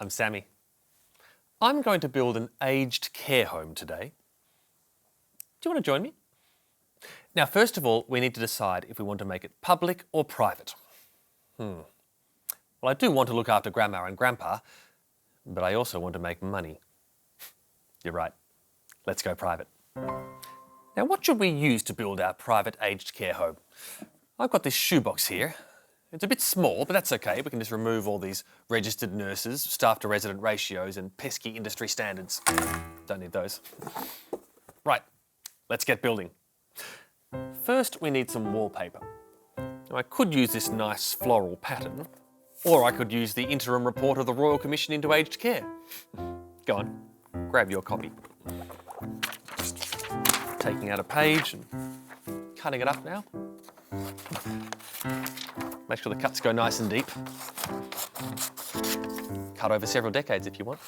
I'm Sammy. I'm going to build an aged care home today. Do you want to join me? Now, first of all, we need to decide if we want to make it public or private. Well, I do want to look after Grandma and Grandpa, but I also want to make money. You're right. Let's go private. Now, what should we use to build our private aged care home? I've got this shoebox here. It's a bit small, but that's okay. We can just remove all these registered nurses, staff to resident ratios and pesky industry standards. Don't need those. Right, let's get building. First, we need some wallpaper. Now, I could use this nice floral pattern, or I could use the interim report of the Royal Commission into Aged Care. Go on, grab your copy. Just taking out a page and cutting it up now. Make sure the cuts go nice and deep. Cut over several decades if you want.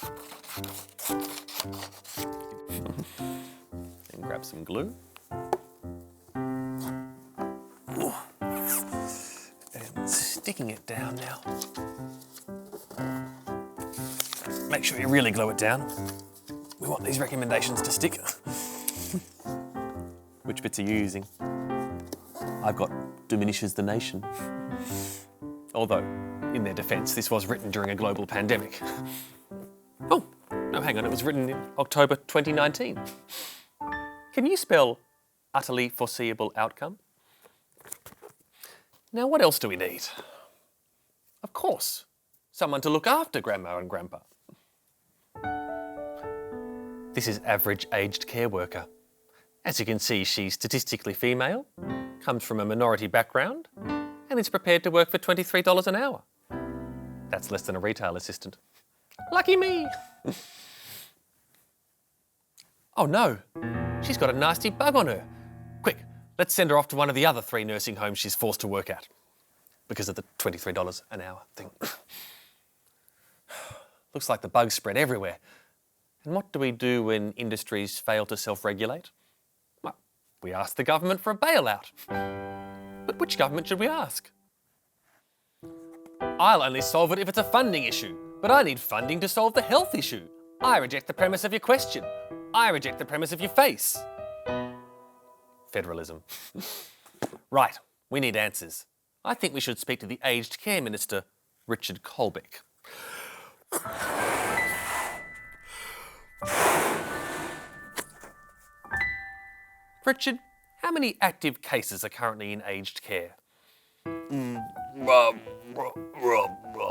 And grab some glue. And sticking it down now. Make sure you really glue it down. We want these recommendations to stick. Which bits are you using? I've got diminishes the nation. Although, in their defence, this was written during a global pandemic. Oh, no, hang on, it was written in October 2019. Can you spell utterly foreseeable outcome? Now, what else do we need? Of course, someone to look after Grandma and Grandpa. This is average aged care worker. As you can see, she's statistically female, comes from a minority background, and is prepared to work for $23 an hour. That's less than a retail assistant. Lucky me! Oh no, she's got a nasty bug on her. Quick, let's send her off to one of the other 3 nursing homes she's forced to work at because of the $23 an hour thing. Looks like the bugs spread everywhere. And what do we do when industries fail to self-regulate? Well, we ask the government for a bailout. But which government should we ask? I'll only solve it if it's a funding issue, but I need funding to solve the health issue. I reject the premise of your question. I reject the premise of your face. Federalism. Right, we need answers. I think we should speak to the Aged Care Minister, Richard Colbeck. Richard, how many active cases are currently in aged care?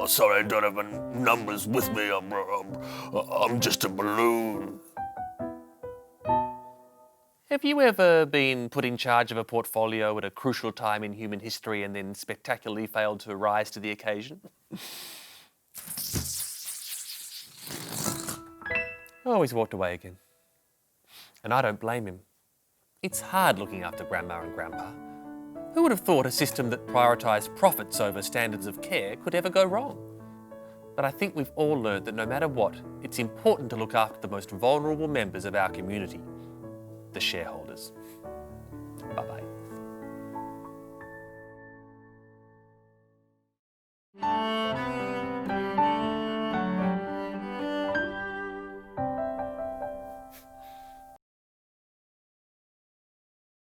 Sorry, I don't have any numbers with me. I'm just a balloon. Have you ever been put in charge of a portfolio at a crucial time in human history and then spectacularly failed to rise to the occasion? Oh, he's walked away again. And I don't blame him. It's hard looking after Grandma and Grandpa. Who would have thought a system that prioritised profits over standards of care could ever go wrong? But I think we've all learned that no matter what, it's important to look after the most vulnerable members of our community, the shareholders. Bye-bye.